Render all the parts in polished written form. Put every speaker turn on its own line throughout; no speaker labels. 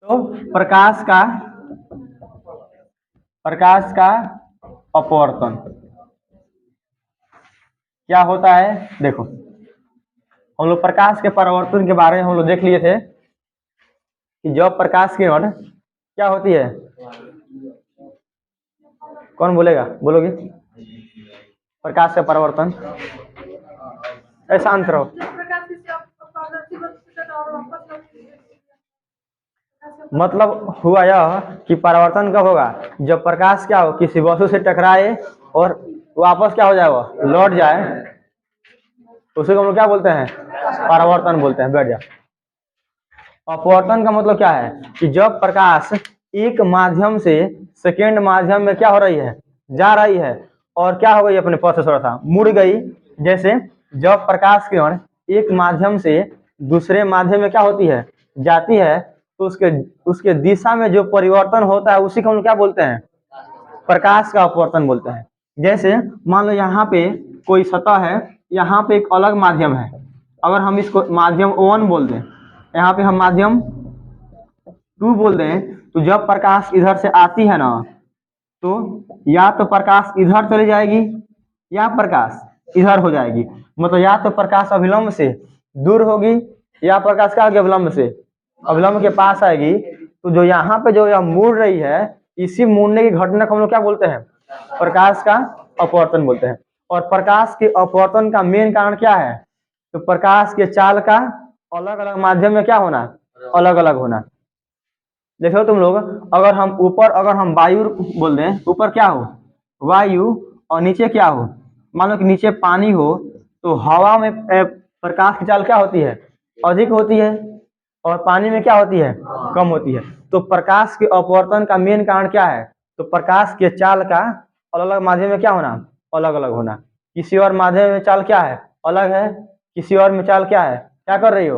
तो प्रकाश का अपवर्तन क्या होता है। देखो हम लोग प्रकाश के परावर्तन के बारे में हम लोग देख लिए थे कि जब प्रकाश किरण क्या होती है। कौन बोलेगा, बोलोगे? प्रकाश का परावर्तन ऐसा अंतर हो, मतलब हुआ यह कि परावर्तन कब होगा, जब प्रकाश क्या हो, किसी वस्तु से टकराए और वापस क्या हो जाए, वो लौट जाए, उसे हम लोग क्या बोलते हैं, परावर्तन बोलते हैं। बैठ जा। अपवर्तन का मतलब क्या है कि जब प्रकाश एक माध्यम से सेकेंड माध्यम में क्या हो रही है, जा रही है, और क्या हो गई, अपने पथ से थोड़ा सा मुड़ गई। जैसे जब प्रकाश किरण एक माध्यम से दूसरे माध्यम में क्या होती है, जाती है, तो उसके दिशा में जो परिवर्तन होता है उसी को हम लोग क्या बोलते हैं, प्रकाश का अपवर्तन बोलते हैं। जैसे मान लो यहाँ पे कोई सतह है, यहाँ पे एक अलग माध्यम है, अगर हम इसको माध्यम 1 बोल दें, यहाँ पे हम माध्यम 2 बोल दें, तो जब प्रकाश इधर से आती है ना, तो या तो प्रकाश इधर चली जाएगी या प्रकाश इधर हो जाएगी। मतलब या तो प्रकाश अभिलंब से दूर होगी या प्रकाश का अभिलंब से अभिलंब के पास आएगी। तो जो यहाँ पे जो यह मुड़ रही है, इसी मुड़ने की घटना को हम लोग क्या बोलते हैं, प्रकाश का अपवर्तन बोलते हैं। और प्रकाश के अपवर्तन का मेन कारण क्या है, तो प्रकाश के चाल का अलग अलग माध्यम में क्या होना, अलग अलग होना। देखो तुम लोग, अगर हम वायु बोल दें, ऊपर क्या हो, वायु, और नीचे क्या हो, मान लो कि नीचे पानी हो, तो हवा में प्रकाश की चाल क्या होती है, अधिक होती है, और पानी में क्या होती है, कम होती है। तो प्रकाश के अपवर्तन का मेन कारण क्या है, तो प्रकाश के चाल का अलग अलग माध्यम में क्या होना, अलग अलग होना। किसी और माध्यम में चाल क्या है, अलग है, किसी और में चाल क्या है, क्या कर रही हो।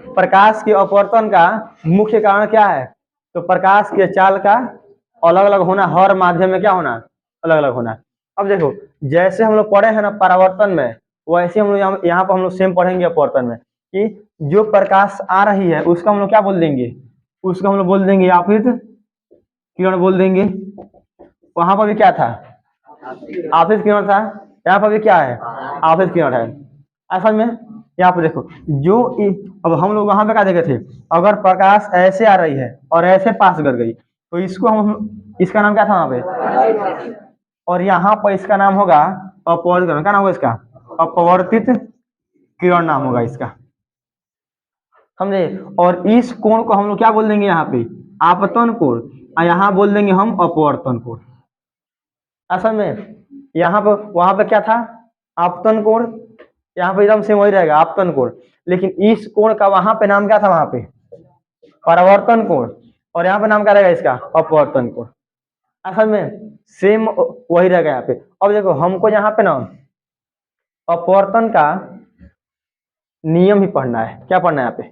प्रकाश के अपवर्तन का मुख्य कारण क्या है, तो प्रकाश के चाल का अलग अलग होना, हर माध्यम में क्या होना, अलग अलग होना। अब देखो, जैसे हम लोग पढ़े हैं ना परावर्तन में, वैसे हम लोग यहाँ पर हम लोग सेम पढ़ेंगे अपवर्तन में, कि जो प्रकाश आ रही है उसका हम लोग क्या बोल देंगे, उसको हम लोग बोल देंगे आपतित किरण बोल देंगे। वहां पर भी क्या था, आपतित किरण था, यहाँ पर भी क्या है, आपतित किरण है। असल में यहाँ पे देखो, अब हम लोग वहां पे क्या देखे थे, अगर प्रकाश ऐसे आ रही है और ऐसे पास कर गई, तो इसका नाम क्या था वहां पे, और यहाँ पर इसका नाम होगा अपवर्तित किरण। क्या नाम होगा इसका, अपवर्तित किरण नाम होगा इसका, समझे। और इस कोण को हम लोग क्या बोल देंगे, यहाँ पे आपतन कोण, और यहाँ बोल देंगे हम अपवर्तन कोण। असल में यहाँ पर वहां पे क्या था, आपतन कोण, यहाँ पे एकदम सेम वही रहेगा, आपतन कोण। लेकिन इस कोण का वहां पे नाम क्या था, वहां पे परावर्तन कोण, और यहाँ पे नाम क्या रहेगा इसका, अपवर्तन कोण। असल में सेम वही रहेगा यहाँ पे। अब देखो हमको यहाँ पे ना अपवर्तन का नियम ही पढ़ना है। क्या पढ़ना है यहाँ पे,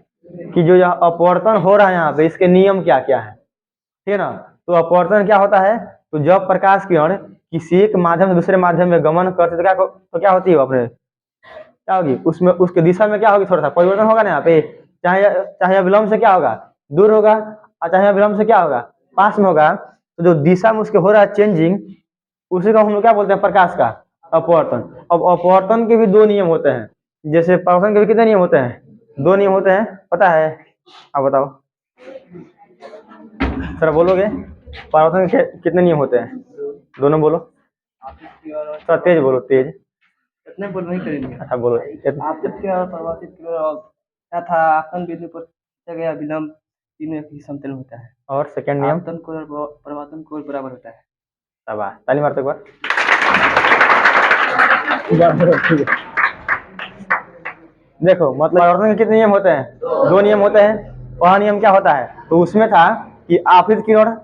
कि जो यह अपवर्तन हो रहा है यहाँ पे, इसके नियम क्या क्या है, ठीक है ना। तो अपवर्तन क्या होता है, तो जब प्रकाश किरण किसी एक माध्यम से दूसरे माध्यम में गमन करते तो क्या होती है, अपने क्या होगी, उसमें उसके दिशा में क्या होगी, थोड़ा सा परिवर्तन होगा ना यहाँ पे। चाहे अविलंब से क्या होगा, दूर होगा, और चाहे अविलंब से क्या होगा, पास में होगा। तो जो दिशा में उसके हो रहा है चेंजिंग, उसी को हम लोग क्या बोलते हैं, प्रकाश का अपवर्तन। अब अपवर्तन के भी 2 नियम होते हैं, जैसे परावर्तन के भी कितने नियम होते हैं, 2 नियम होते हैं, पता है, आप बताओ सर, बोलोगे परावर्तन के कितने नियम होते हैं, दोनों बोलो, थोड़ा तेज बोलो, तेज।
इतने बोल नहीं करेंगे।
अच्छा बोलो।
आपतित किरण और परावर्तित किरण और क्या था, आपतन बिंदु पर खींचा गया विलंब तीनों एक ही समतल में होता है।
और सेकंड नियम,
आपतन कोण और परावर्तन कोण बराबर होता है।
शाबाश, ताली मारते एक बार। देखो मतलब परावर्तन के कितने नियम होते हैं, 2 नियम होते हैं। वह नियम क्या होता है, तो उसमें था कि आपतित किरण,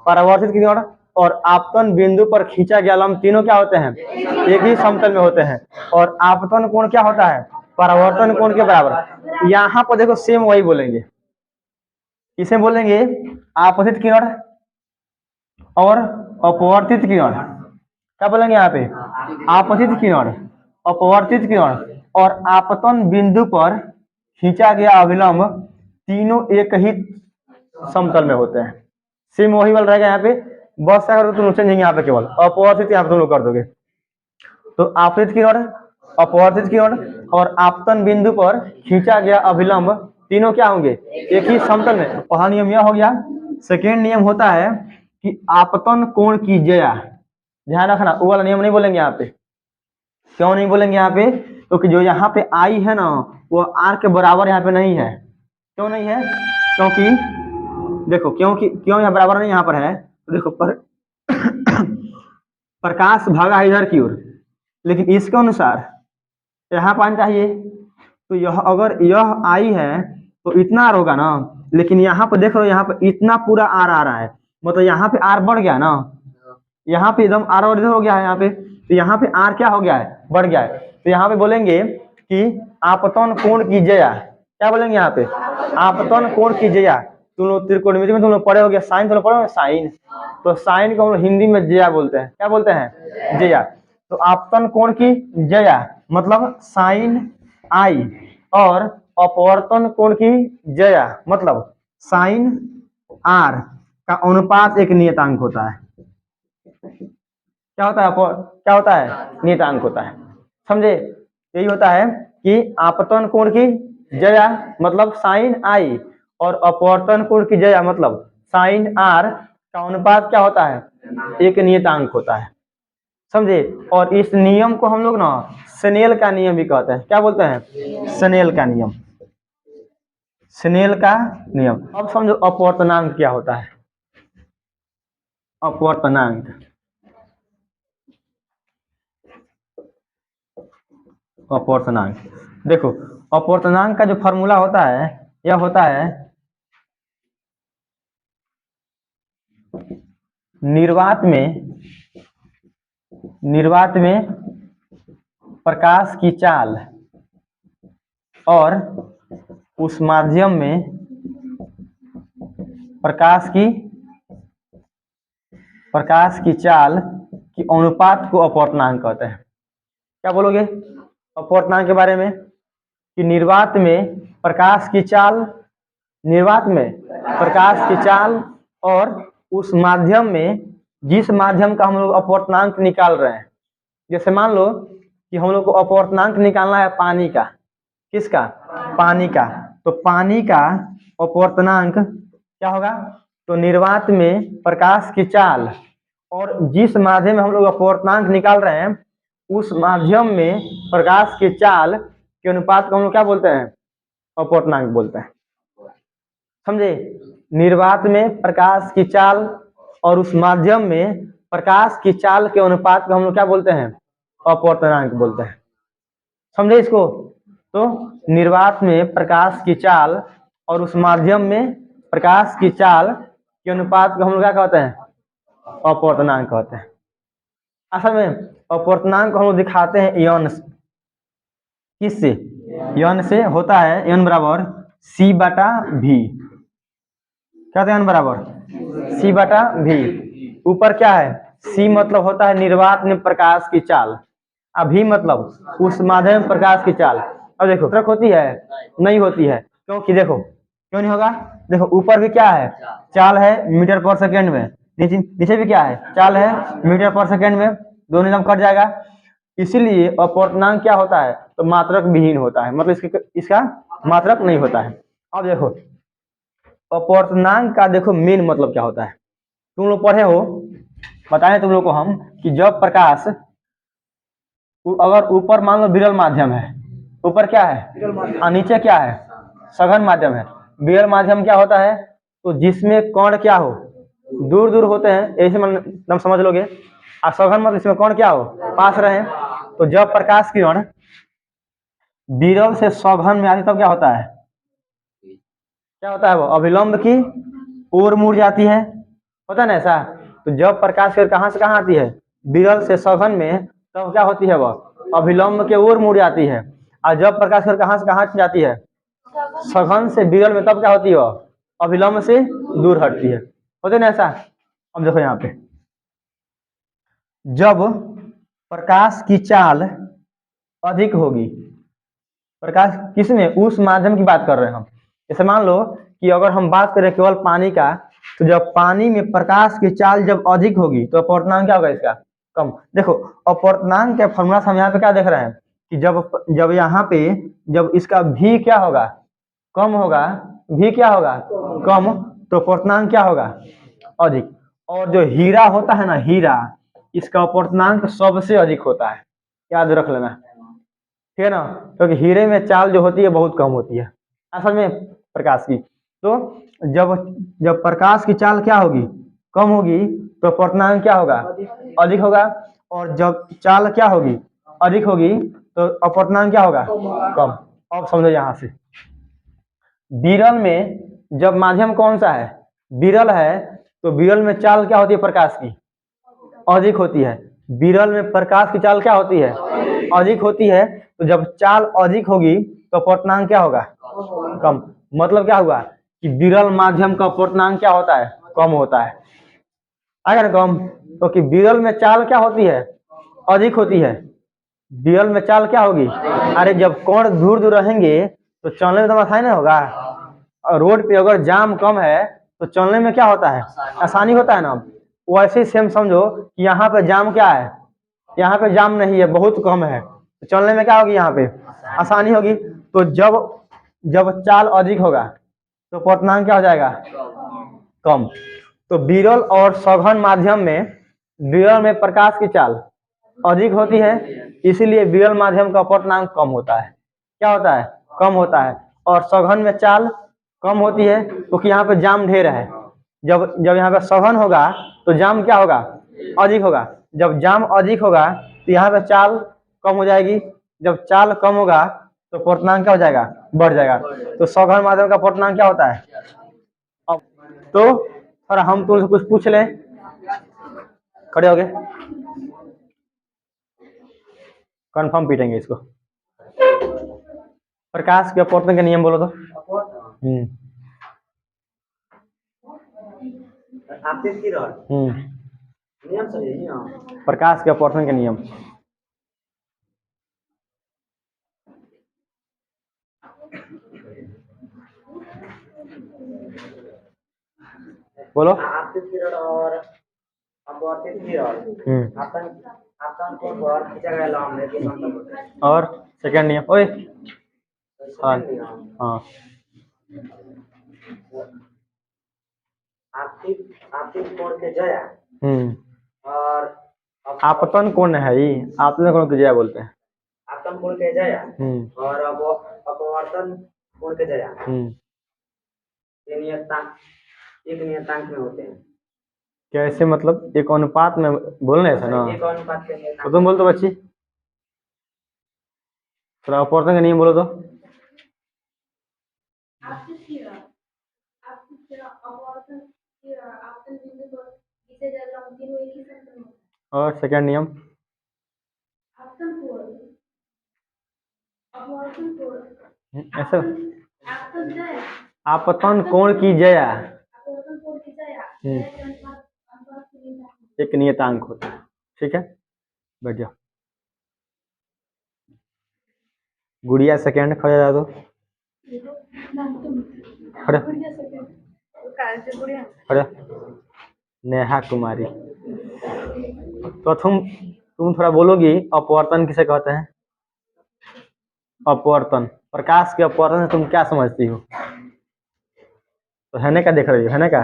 परावर्तित किरण और आपतन बिंदु पर खींचा गया लंब तीनों क्या होते हैं, एक ही समतल में होते हैं। और आपतन कोण क्या होता है, परावर्तन कोण के बराबर। यहाँ पर देखो सेम वही बोलेंगे, किसे बोलेंगे, आपतित किरण और अपवर्तित किरण। क्या बोलेंगे यहाँ पे, आपतित किरण, अपवर्तित किरण और आपतन बिंदु पर खींचा गया अभिलंब तीनों एक ही समतल में होते हैं। सेम वही वाला रहेगा यहाँ पे, बस क्या करोगे तुम चेंज यहाँ पे केवल अपवर्तित यहाँ पे तुम लोग कर दोगे। तो आपतित किरण, अपवर्तित किरण और आपतन बिंदु पर खींचा गया अभिलंब तीनों क्या होंगे, एक ही समतल में। पहला नियम यह हो गया। सेकेंड नियम होता है कि आपतन कोण की ज्या, ध्यान रखना वो वाला नियम नहीं बोलेंगे यहाँ पे। क्यों नहीं बोलेंगे यहाँ पे, क्योंकि जो यहाँ पे आई है ना वो आर के बराबर यहाँ पे नहीं है। क्यों नहीं है, क्योंकि देखो क्यों यहाँ बराबर नहीं यहाँ पर है, तो देखो प्रकाश भागा है इधर की ओर, लेकिन इसके अनुसार यहाँ पानी चाहिए, तो यह अगर यह आई है तो इतना आर होगा ना, लेकिन यहाँ पर देख लो यहाँ पर इतना पूरा आर आ रहा है, मतलब यहाँ पे आर बढ़ गया ना, यहाँ पे एकदम आर और इधर हो गया है यहाँ पे, तो यहाँ पे आर क्या हो गया है, बढ़ गया है। तो यहाँ पे बोलेंगे कि आपतन कोण की ज्या, क्या बोलेंगे यहाँ पे, आपतन कोण की ज्या। तुम लोग त्रिकोणमिति में तुम लोग पढ़े हो गया साइन, तुम लोग पढ़े हो साइन, तो साइन को हम लोग हिंदी में ज्या बोलते हैं, क्या बोलते हैं, ज्या। तो आपतन कोण की ज्या मतलब साइन आई, और अपवर्तन कोण की ज्या मतलब साइन आर का अनुपात एक नियतांक होता है। क्या होता है, क्या होता है, नियतांक होता है, समझे। यही होता है कि आपतन कोण की ज्या मतलब साइन आई और अपवर्तन कोण की ज्या मतलब साइन आर का अनुपात क्या होता है, एक नियतांक होता है, समझे। और इस नियम को हम लोग ना स्नेल का नियम भी कहते हैं। क्या बोलते हैं, स्नेल का नियम, स्नेल का नियम। अब समझो अपवर्तनांक क्या होता है। अपवर्तनांक, अपवर्तनांक देखो, अपवर्तनांक का जो फॉर्मूला होता है यह होता है निर्वात में प्रकाश की चाल और उस माध्यम में प्रकाश की चाल की अनुपात को अपवर्तनांक कहते हैं। क्या बोलोगे अपवर्तनांक के बारे में, कि निर्वात में प्रकाश की चाल और उस माध्यम में, जिस माध्यम का हम लोग अपवर्तनांक निकाल रहे हैं। जैसे मान लो कि हम लोग को अपवर्तनांक निकालना है पानी का, किसका, पानी का, तो पानी का अपवर्तनांक क्या होगा, तो निर्वात में प्रकाश की चाल और जिस माध्यम में हम लोग अपवर्तनांक निकाल रहे हैं उस माध्यम में प्रकाश की चाल के अनुपात को हम लोग क्या बोलते हैं, अपवर्तनांक बोलते हैं, समझे। निर्वात में प्रकाश की चाल और उस माध्यम में प्रकाश की चाल के अनुपात को हम लोग क्या बोलते हैं, अपवर्तनांक बोलते हैं, समझे इसको। तो निर्वात में प्रकाश की चाल और उस माध्यम में प्रकाश की चाल के अनुपात को हम लोग क्या कहते हैं, अपवर्तनांक कहते हैं। असल में अपवर्तनांक को हम लोग दिखाते हैं यन, किससे, यन से होता है यन बराबर सी बटा भी। क्या होता है यन बराबर सी बटा भी। ऊपर क्या है, सी मतलब होता है निर्वात में प्रकाश की चाल, अभी मतलब उस माध्यम में प्रकाश की चाल। अब देखो फर्क होती है, नहीं होती है, क्योंकि देखो क्यों नहीं होगा, देखो ऊपर भी क्या है, चाल है मीटर पर सेकेंड में, नीचे भी क्या है, चाल है मीटर पर सेकेंड में, दोनों एकदम कट जाएगा। इसीलिए अपवर्तनांक क्या होता है, तो मात्रक विहीन होता है, मतलब इसका मात्रक नहीं होता है। अब देखो अपवर्तनांक का देखो मेन मतलब क्या होता है, तुम लोग पढ़े हो, बताएं तुम लोग को हम कि जब प्रकाश अगर ऊपर मान लो विरल माध्यम है, ऊपर क्या है और नीचे क्या है, सघन माध्यम है। विरल माध्यम क्या होता है, तो जिसमें कण क्या हो, दूर दूर होते हैं, ऐसे मतलब समझ लोगे। और सघन मतलब इसमें कण क्या हो, पास रहे। तो जब प्रकाश किरण विरल से सघन में आती तब क्या होता है, वो अभिलंब की ओर मुड़ जाती है, होता है ना ऐसा। तो जब प्रकाश किरण कहाँ से कहाँ आती है, विरल से सघन में, तब क्या होती है, वह अभिलंब के ओर मुड़ जाती है। और जब प्रकाश किरण कहाँ से कहाँ जाती है, सघन से विरल में, तब क्या होती है, वह अभिलंब से दूर हटती है, होते ना ऐसा। अब देखो यहाँ पे जब प्रकाश की चाल अधिक होगी, प्रकाश किसमें, उस माध्यम की बात कर रहे हैं हम, जैसे मान लो कि अगर हम बात करें केवल पानी का, तो जब पानी में प्रकाश की चाल जब अधिक होगी तो अपवर्तनांक क्या होगा इसका, कम। देखो अपवर्तनांक के फॉर्मूला से हम यहाँ पे क्या देख रहे हैं कि जब जब यहाँ पे जब इसका भी क्या होगा, कम होगा, भी क्या होगा, कम, तो अपवर्तनांक क्या होगा, अधिक। और जो हीरा होता है ना, हीरा, इसका अपवर्तनांक सबसे अधिक होता है, याद रख लेना, ठीक है ना, क्योंकि हीरे में चाल जो होती है बहुत कम होती है असल में प्रकाश की। तो जब जब प्रकाश की चाल क्या होगी, कम होगी, तो अपवर्तनांक क्या होगा, अधिक होगा। और जब चाल क्या होगी, अधिक होगी, तो अपवर्तनांक क्या होगा, कम। अब समझो यहाँ से विरल में जब माध्यम कौन सा है, विरल है, तो विरल में चाल क्या होती है प्रकाश की, अधिक होती है। विरल में प्रकाश की चाल क्या होती है, अधिक होती है। तो जब चाल अधिक होगी तो अपवर्तनांक क्या होगा, कम। मतलब क्या हुआ कि विरल माध्यम का अपवर्तनांक क्या होता है, कम होता है। अगर कम, क्योंकि विरल में चाल क्या होती है, अधिक होती है। विरल में चाल क्या होगी, अरे जब कण दूर दूर रहेंगे तो चलने में तो आसानी होगा। और रोड पे अगर जाम कम है तो चलने में क्या होता है, आसानी होता है ना। वैसे ही सेम समझो कि यहाँ पे जाम क्या है, यहाँ पे जाम नहीं है, बहुत कम है, तो चलने में क्या होगी, यहाँ पे आसानी होगी। तो जब जब चाल अधिक होगा तो अपवर्तनांक क्या हो जाएगा, कम। तो विरल और सघन माध्यम में, विरल में प्रकाश की चाल अधिक होती है, इसीलिए विरल माध्यम का अपवर्तनांक कम होता है। क्या होता है, कम होता है। और सघन में चाल कम होती है क्योंकि यहाँ पे जाम ढेर है। जब जब यहाँ पे सघन होगा तो जाम क्या होगा, अधिक होगा। जब जाम अधिक होगा तो यहाँ पे चाल कम हो जाएगी। जब चाल कम होगा तो अपवर्तनांक क्या हो जाएगा, बढ़ जाएगा। तो सघन माध्यम का अपवर्तनांक क्या होता है। अब तो थोड़ा हम तुमसे कुछ पूछ लें, खड़े हो गए, कंफर्म पीटेंगे इसको। प्रकाश के अपवर्तन के नियम बोलो तो। प्रकाश के अपवर्तन के नियम बोलो।
आपतित किरण और अपवर्तित किरण आपतन कोण पर खींचा गया लंब के समांतर।
और सेकंड नियम, ओए हाँ हाँ,
आपतित कोण के जया और
आपतन कोण है ही, आपतन कोण के जया बोलते हैं।
आपतन कोण के जया और अपवर्तन कोण के जया ये एक नियतांक में होते हैं।
कैसे मतलब, एक अनुपात में बोलने ऐसा ना,
एक अनुपात के
तो तुम बोल तो बच्ची, थोड़ा अपवर्तन का नियम बोलो तो। और सेकंड नियम, ऐसा आपतन कोण की जया एक नियतांक होता है। ठीक है, बैठ जाओ। गुड़िया सेकंड, खड़े रह दो, खड़े खड़े। नेहा कुमारी, तो तुम थोड़ा बोलोगी अपवर्तन किसे कहते हैं। अपवर्तन, प्रकाश के अपवर्तन से तुम क्या समझती हो। तो है क्या देख रही हो, है क्या,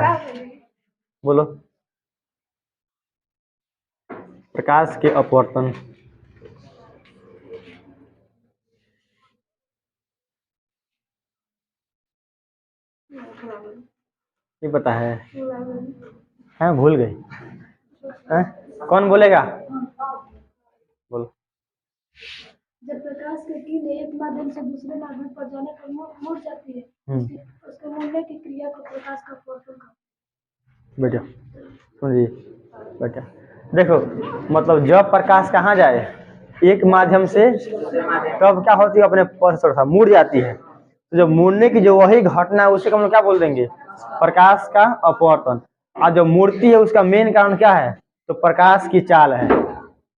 बोलो। प्रकाश के अपवर्तन, ये पता है, भूल गई है? कौन बोलेगा, बोलो।
जब प्रकाश की किरण एक माध्यम से दूसरे माध्यम पर जाने पर मुड़ जाती है, उसके मुड़ने की क्रिया को प्रकाश का अपवर्तन कहते हैं।
बेटा सुनिए बेटा, देखो मतलब जब प्रकाश कहाँ जाए, एक माध्यम से, तब क्या होती है, अपने पर मुड़ जाती है। तो जब मुड़ने की जो वही घटना है उसे हम लोग क्या बोल देंगे, प्रकाश का अपवर्तन। और जो मूर्ति है उसका मेन कारण क्या है, तो प्रकाश की चाल है।